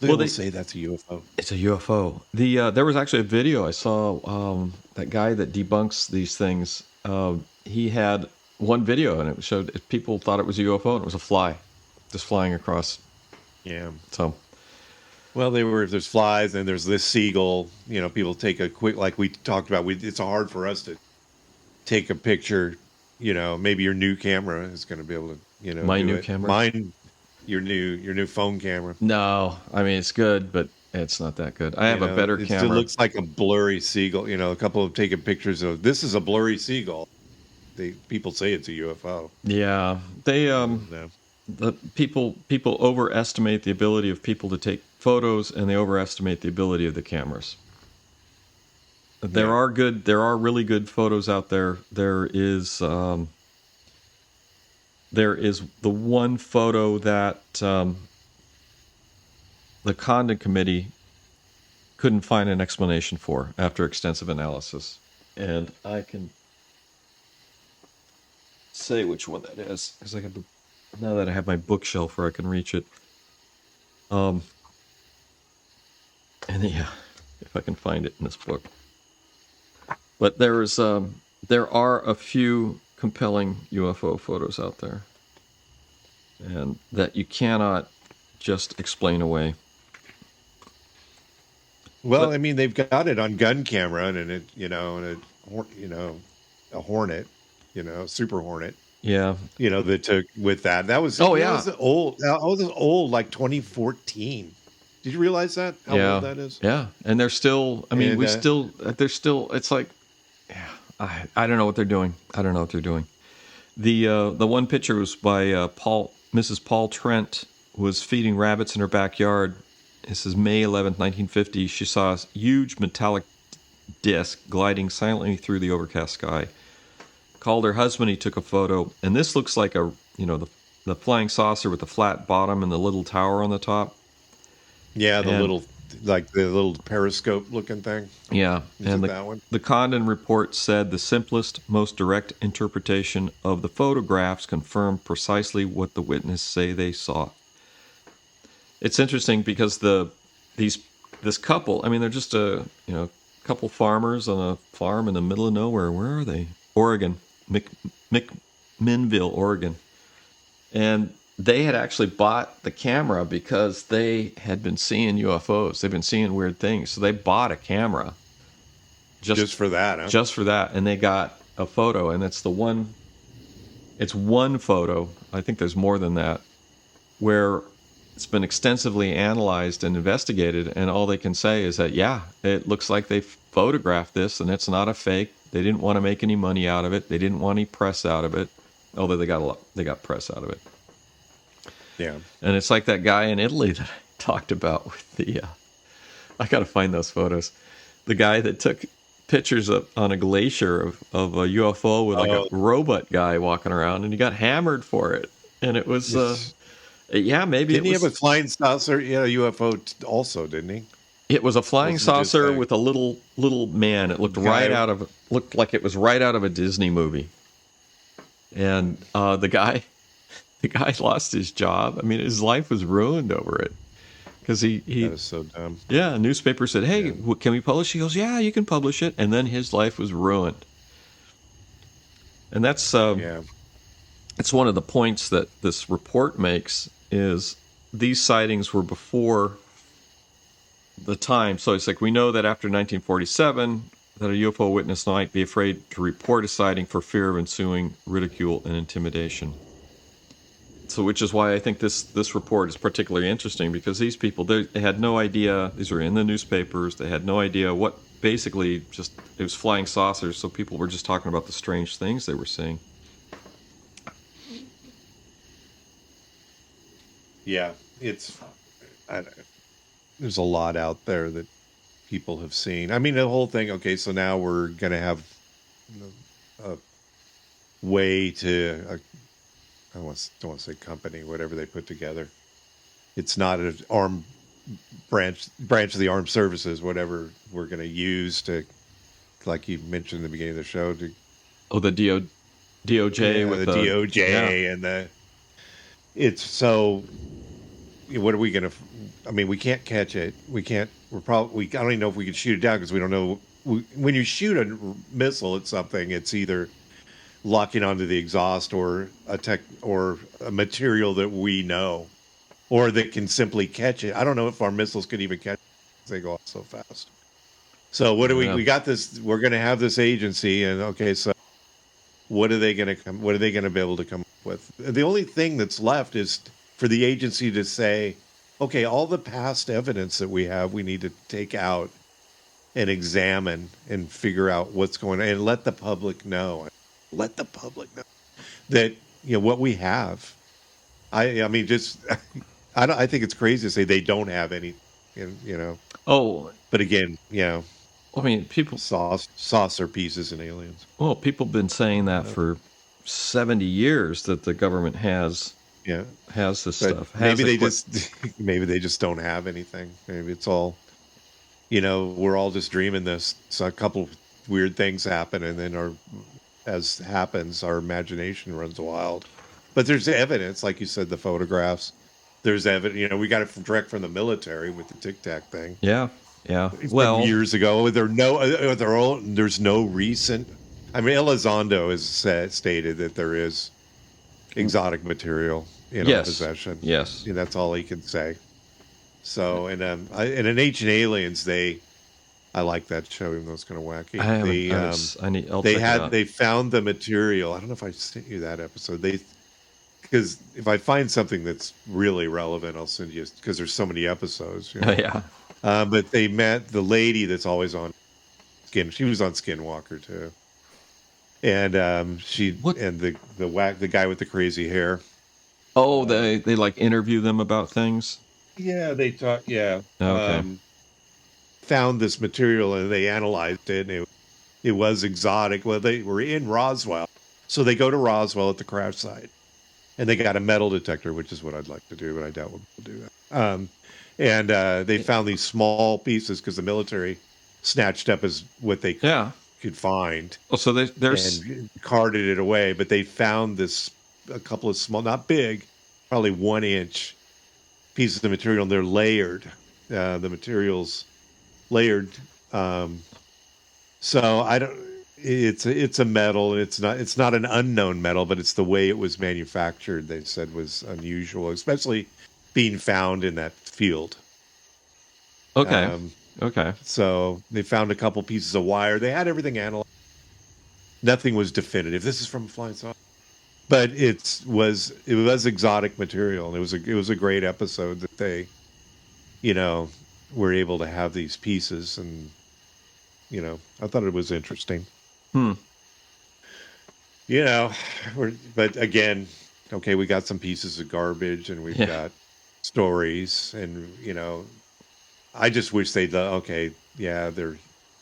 S2: They say that's a UFO.
S3: It's a UFO. There was actually a video I saw, that guy that debunks these things. He had one video, and it showed people thought it was a UFO, and it was a fly just flying across.
S2: Yeah.
S3: So...
S2: Well, there's flies and there's this seagull. People take a quick, like we talked about. It's hard for us to take a picture. Maybe your new camera is going to be able to.
S3: My new camera.
S2: Your new phone camera.
S3: No, I mean it's good, but it's not that good. I have a better camera.
S2: It looks like a blurry seagull. A couple of taking pictures of this is a blurry seagull. People say it's a UFO.
S3: Yeah, the people overestimate the ability of people to take photos, and they overestimate the ability of the cameras. There are really good photos out there. There is the one photo that the Condon Committee couldn't find an explanation for after extensive analysis, and I can say which one that is because now that I have my bookshelf where I can reach it. And if I can find it in this book. But there are a few compelling UFO photos out there, and that you cannot just explain away.
S2: Well, I mean, they've got it on gun camera, and a Hornet, Super Hornet.
S3: Yeah.
S2: That took with that. That was
S3: That
S2: was old. That was old, like 2014. Did you realize that? How old that is?
S3: Yeah. And they're still, I mean, it's like, I don't know what they're doing. The one picture was by Mrs. Paul Trent was feeding rabbits in her backyard. This is May 11th, 1950. She saw a huge metallic disc gliding silently through the overcast sky. Called her husband, he took a photo. And this looks like the flying saucer with the flat bottom and the little tower on the top.
S2: Yeah, the little periscope looking thing.
S3: Yeah, and
S2: that one?
S3: The Condon report said the simplest, most direct interpretation of the photographs confirmed precisely what the witnesses say they saw. It's interesting because this couple, I mean, they're just a couple farmers on a farm in the middle of nowhere. Where are they? Oregon, McMinnville, Oregon, and they had actually bought the camera because they had been seeing UFOs. They've been seeing weird things. So they bought a camera.
S2: Just for that, huh?
S3: Just for that. And they got a photo. And it's one photo. I think there's more than that. Where it's been extensively analyzed and investigated. And all they can say is that, it looks like they photographed this and it's not a fake. They didn't want to make any money out of it. They didn't want any press out of it. Although they got press out of it.
S2: Yeah.
S3: And it's like that guy in Italy that I talked about with I got to find those photos. The guy that took pictures on a glacier of a UFO with a robot guy walking around, and he got hammered for it. And it was, maybe
S2: Didn't he have a flying saucer, UFO also, didn't he?
S3: It was a flying
S2: Wasn't just
S3: saucer with a little man. It looked looked like it was right out of a Disney movie. And the guy lost his job. I mean, his life was ruined over it because he
S2: That is so dumb.
S3: yeah. A newspaper said, "Hey, can we publish?" He goes, "Yeah, you can publish it." And then his life was ruined. And that's it's one of the points that this report makes is these sightings were before the time. So it's like we know that after 1947 that a UFO witness might be afraid to report a sighting for fear of ensuing ridicule and intimidation. So which is why I think this report is particularly interesting, because these people, they had no idea. These were in the newspapers. They had no idea what, basically just, it was flying saucers, so people were just talking about the strange things they were seeing.
S2: Yeah, there's a lot out there that people have seen. I mean, the whole thing, okay, so now we're going to have a way to, I don't want to say company, whatever they put together. It's not an armed branch of the armed services, whatever we're going to use to, like you mentioned in the beginning of the show.
S3: The DOJ with
S2: the DOJ and it's so, what are we going to, I mean, we can't catch it. I don't even know if we can shoot it down because we don't know. When you shoot a missile at something, it's either locking onto the exhaust or a material that we know, or that can simply catch it. I don't know if our missiles could even catch it. They go off so fast. So what do we got this, we're going to have this agency, and okay, so what are they going to be able to come up with? The only thing that's left is for the agency to say, okay, all the past evidence that we have, we need to take out and examine and figure out what's going on and let the public know. Let the public know that, what we have. I mean, just, I think it's crazy to say they don't have any,
S3: Oh.
S2: But again,
S3: I mean, people
S2: saucer pieces and aliens.
S3: Well, people have been saying that for 70 years that the government has this stuff.
S2: Maybe they just don't have anything. Maybe it's all, we're all just dreaming this. So a couple weird things happen, and then as happens, our imagination runs wild. But there's evidence, like you said, the photographs. There's evidence. We got it direct from the military with the Tic Tac thing.
S3: Yeah.
S2: Well, years ago, there's no recent. I mean, Elizondo has stated that there is exotic material in our possession.
S3: Yes,
S2: that's all he can say. So, and in Ancient Aliens, I like that show, even though it's kind of wacky. They found the material. I don't know if I sent you that episode. Because if I find something that's really relevant, I'll send you, because there's so many episodes.
S3: Yeah.
S2: But they met the lady that's always on She was on Skinwalker too, and the guy with the crazy hair.
S3: Oh, they like interview them about things.
S2: Yeah, they talk. Yeah.
S3: Okay.
S2: Found this material and they analyzed it, and it was exotic. Well, they were in Roswell, so they go to Roswell at the crash site, and they got a metal detector, which is what I'd like to do, but I doubt we'll do that. And they found these small pieces because the military snatched up as what they could find.
S3: Oh, so there's
S2: and carted it away, but they found a couple of small, not big, probably 1 inch pieces of material, and they're layered. The materials layered. So I don't. It's a metal. It's not an unknown metal, but it's the way it was manufactured. They said was unusual, especially being found in that field.
S3: Okay. Okay.
S2: So they found a couple pieces of wire. They had everything analyzed. Nothing was definitive. This is from Flying Saucer, but it was exotic material, and it was a great episode that they, were able to have these pieces, and I thought it was interesting. But again, okay, we got some pieces of garbage, and we've got stories, and I just wish they'd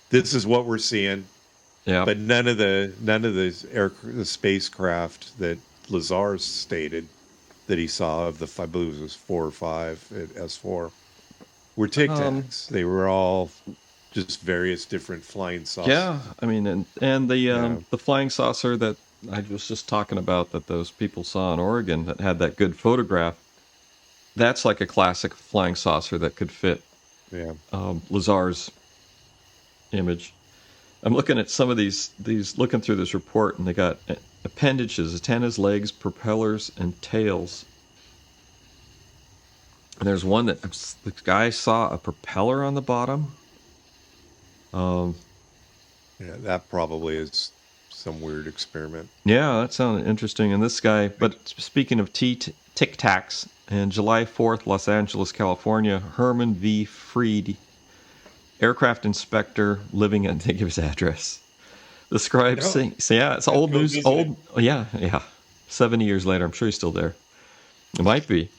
S2: this is what we're seeing.
S3: Yeah.
S2: But none of the the spacecraft that Lazar stated that he saw of I believe it was 4 or 5 at S4 were Tic Tacs. They were all just various different flying saucers.
S3: Yeah, I mean, and the flying saucer that I was just talking about that those people saw in Oregon that had that good photograph. That's like a classic flying saucer that could fit Lazar's image. I'm looking at some of these looking through this report, and they got appendages, antennas, legs, propellers, and tails. And there's one that the guy saw a propeller on the bottom.
S2: Yeah, that probably is some weird experiment.
S3: Yeah, that sounded interesting. And this guy, but speaking of Tic Tacs, on July 4th, Los Angeles, California, Herman V. Freed, aircraft inspector living at, they give his address. Describes saying, yeah, it's old news. Yeah. 70 years later, I'm sure he's still there. It might be.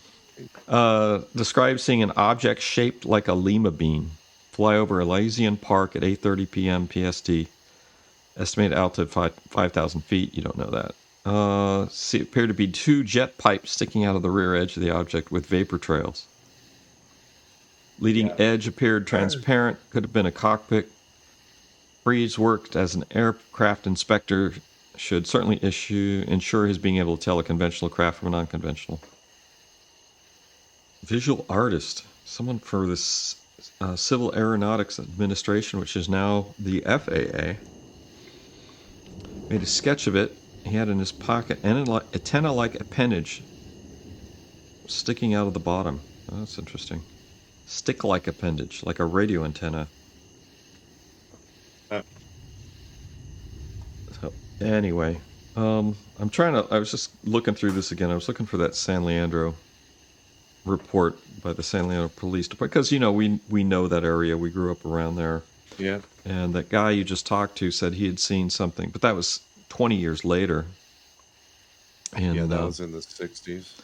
S3: Describes seeing an object shaped like a lima bean fly over Elysian Park at 8:30 p.m. PST. Estimated altitude 5,000 feet. You don't know that. Appeared to be two jet pipes sticking out of the rear edge of the object with vapor trails. Leading edge appeared transparent. Could have been a cockpit. Freeze worked as an aircraft inspector. Should certainly ensure his being able to tell a conventional craft from a non-conventional. Visual artist. Someone for this Civil Aeronautics Administration, which is now the FAA. Made a sketch of it. He had in his pocket antenna-like appendage sticking out of the bottom. Oh, that's interesting. Stick-like appendage, like a radio antenna. So, anyway, I was just looking through this again. I was looking for that San Leandro report by the San Leandro Police Department, because, we know that area. We grew up around there.
S2: Yeah.
S3: And that guy you just talked to said he had seen something, but that was 20 years later. And,
S2: that was in the 60s.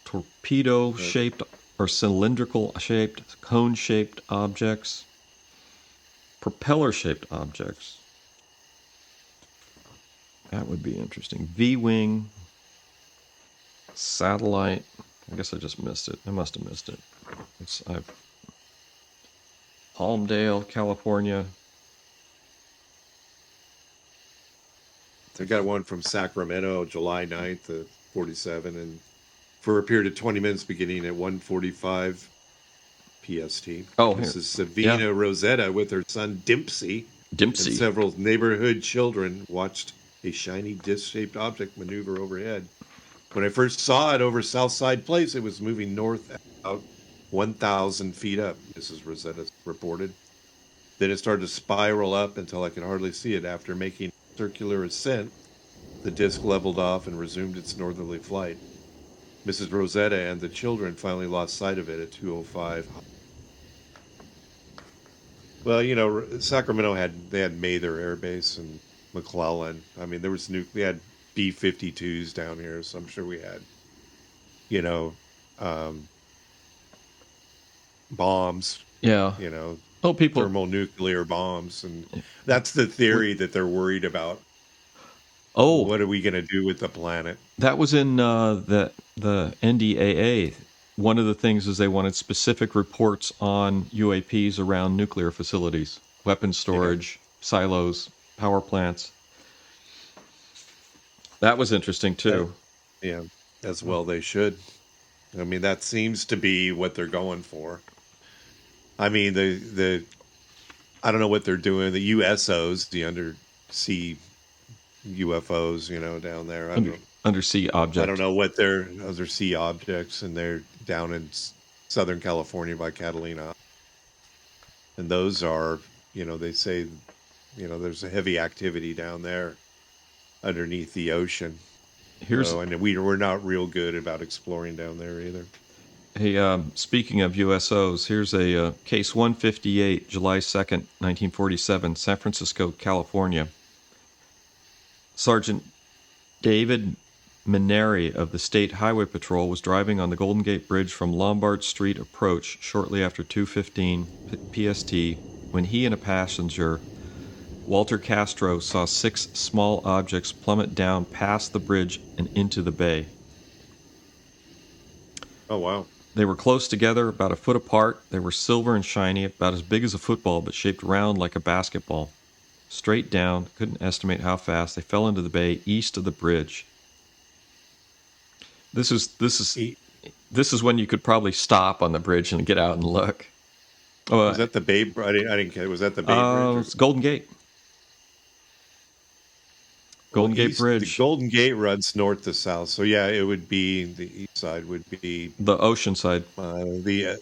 S3: Torpedo-shaped or cylindrical-shaped, cone-shaped objects, propeller-shaped objects. That would be interesting. V-wing, satellite. I guess I just missed it. I must have missed it. Palmdale, California.
S2: They got one from Sacramento, July 9th, 47, and for a period of 20 minutes beginning at 1:45 PST.
S3: Oh,
S2: this is Savina Rosetta with her son Dempsey. And several neighborhood children watched a shiny disc-shaped object maneuver overhead. When I first saw it over Southside Place, it was moving north about 1,000 feet up, Mrs. Rosetta reported. Then it started to spiral up until I could hardly see it. After making a circular ascent, the disc leveled off and resumed its northerly flight. Mrs. Rosetta and the children finally lost sight of it at 2:05. Well, Sacramento had Mather Air Base and McClellan. I mean, they had B-52s down here, so I'm sure we had, bombs.
S3: Yeah.
S2: Thermonuclear bombs, and that's the theory that they're worried about.
S3: Oh,
S2: what are we going to do with the planet?
S3: That was in the NDAA. One of the things is they wanted specific reports on UAPs around nuclear facilities, weapons storage, silos, power plants. That was interesting too.
S2: Yeah, as well they should. I mean, that seems to be what they're going for. I mean, I don't know what they're doing. The USOs, the undersea UFOs, down there.
S3: Undersea objects.
S2: I don't know what they're undersea objects, and they're down in Southern California by Catalina. And those are, they say, there's a heavy activity down there underneath the ocean. And we're not real good about exploring down there either.
S3: Hey, speaking of USOs, here's a case 158, July 2nd, 1947, San Francisco, California. Sergeant David Mineri of the State Highway Patrol was driving on the Golden Gate Bridge from Lombard Street approach shortly after 2:15 PST when he and a passenger, Walter Castro, saw 6 small objects plummet down past the bridge and into the bay.
S2: Oh, wow.
S3: They were close together, about a foot apart. They were silver and shiny, about as big as a football, but shaped round like a basketball. Straight down, couldn't estimate how fast. They fell into the bay east of the bridge. This is when you could probably stop on the bridge and get out and look.
S2: Was that the Bay? I didn't get it. Was that the Bay Bridge?
S3: It's Golden Gate. Golden Gate Bridge.
S2: The Golden Gate runs north to south, so yeah, it would be the east side would be
S3: the ocean side.
S2: The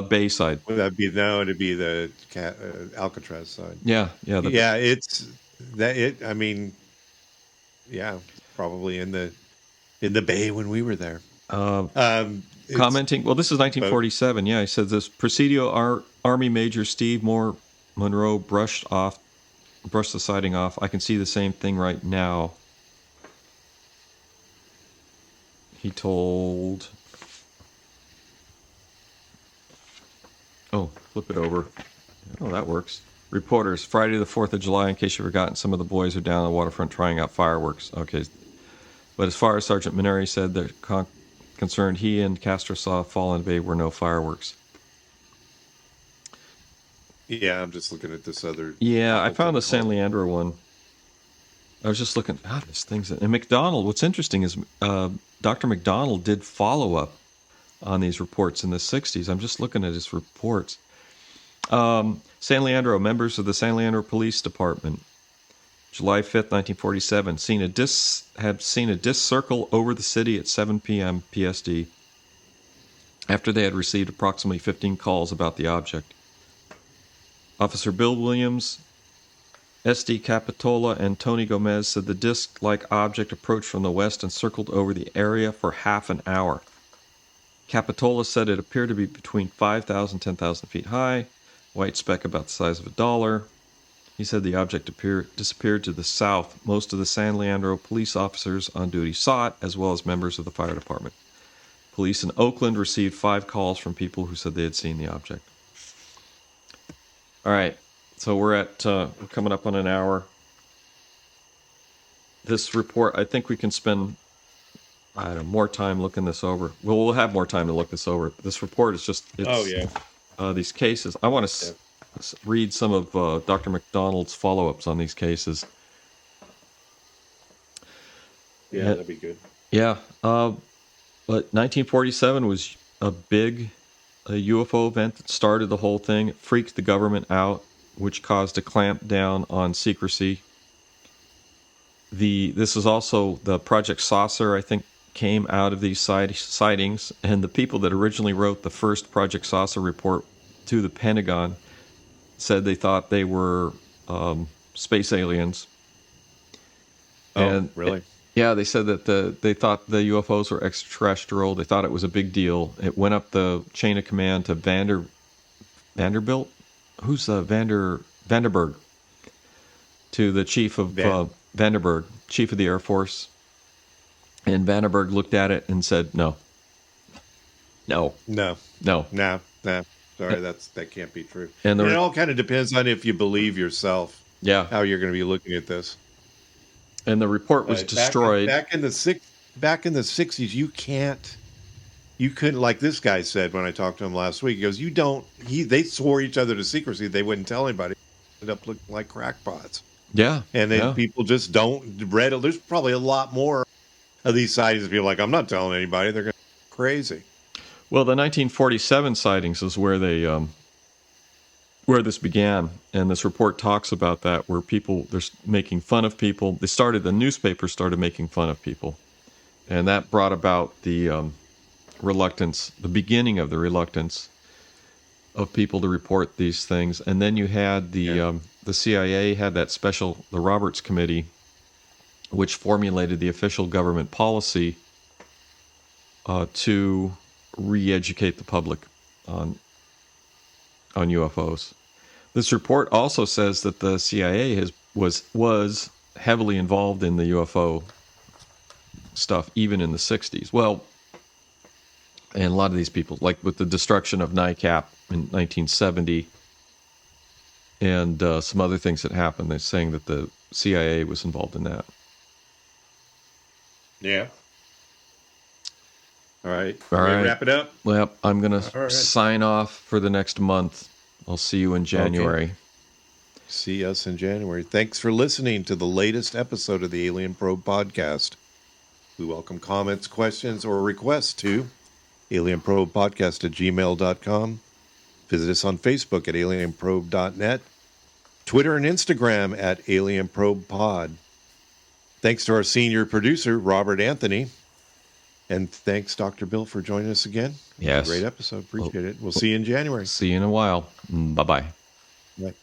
S3: bay side.
S2: Would that be It'd be the Alcatraz side.
S3: Yeah.
S2: It's that it. I mean, yeah, probably in the bay when we were there.
S3: Commenting. Well, this is 1947. Yeah, he said this Presidio Army Major Steve Moore Monroe brushed the sighting off. I can see the same thing right now. He told... Oh, flip it over. Oh, that works. Reporters, Friday the 4th of July, in case you've forgotten, some of the boys are down on the waterfront trying out fireworks. Okay. But as far as Sergeant Maneri said, they're concerned he and Castro saw fall in the bay were no fireworks.
S2: Yeah, I'm just looking at this other...
S3: Yeah, I found the San Leandro one. I was just looking... God, this thing's... And McDonald, what's interesting is Dr. McDonald did follow-up on these reports in the 60s. I'm just looking at his reports. San Leandro, members of the San Leandro Police Department, July 5th, 1947, had seen a disc circle over the city at 7 p.m. PSD after they had received approximately 15 calls about the object. Officer Bill Williams, S.D. Capitola, and Tony Gomez said the disc-like object approached from the west and circled over the area for half an hour. Capitola said it appeared to be between 5,000 and 10,000 feet high, white speck about the size of a dollar. He said the object disappeared to the south. Most of the San Leandro police officers on duty saw it, as well as members of the fire department. Police in Oakland received 5 calls from people who said they had seen the object. All right, so we're coming up on an hour. This report, I think we can spend, more time looking this over. Well, we'll have more time to look this over. This report is just, these cases. I want to read some of Dr. McDonald's follow-ups on these cases.
S2: Yeah, that'd be good.
S3: Yeah, but 1947 was a big UFO event that started the whole thing. It freaked the government out, which caused a clamp down on secrecy. This is also the Project Saucer, I think, came out of these sightings, and the people that originally wrote the first Project Saucer report to the Pentagon said they thought they were space aliens.
S2: Oh, really?
S3: Yeah, they said that they thought the UFOs were extraterrestrial. They thought it was a big deal. It went up the chain of command to Vanderbilt? Who's Vanderberg? To the chief of Vanderberg, chief of the Air Force. And Vanderberg looked at it and said, no.
S2: Sorry, that can't be true. And it all kind of depends on if you believe yourself.
S3: Yeah.
S2: How you're going to be looking at this.
S3: And the report was destroyed.
S2: Back in the 60s, you couldn't, like this guy said when I talked to him last week, he goes, they swore each other to secrecy. They wouldn't tell anybody. Ended up looking like crackpots.
S3: Yeah.
S2: And people just don't read it. There's probably a lot more of these sightings. People like, I'm not telling anybody. They're going to be crazy.
S3: Well, the 1947 sightings is where where this began, and this report talks about that, where they're making fun of people. The newspaper started making fun of people, and that brought about the reluctance, the beginning of the reluctance of people to report these things. And then you had the CIA had that the Roberts Committee, which formulated the official government policy to re-educate the public on UFOs. This report also says that the CIA was heavily involved in the UFO stuff even in the 60s. Well, and a lot of these people, like with the destruction of NICAP in 1970 and some other things that happened, they're saying that the CIA was involved in that.
S2: Yeah. All right.
S3: All
S2: Ready to
S3: right.
S2: wrap it up?
S3: Well, I'm going to
S2: All right.
S3: sign off for the next month. I'll see you in January.
S2: Okay. See us in January. Thanks for listening to the latest episode of the Alien Probe podcast. We welcome comments, questions, or requests to alienprobepodcast@gmail.com. Visit us on Facebook at alienprobe.net, Twitter and Instagram at alienprobepod. Thanks to our senior producer, Robert Anthony. And thanks, Dr. Bill, for joining us again.
S3: Yes.
S2: Great episode. Appreciate it. We'll see you in January.
S3: See you in a while. Bye-bye.
S2: Bye.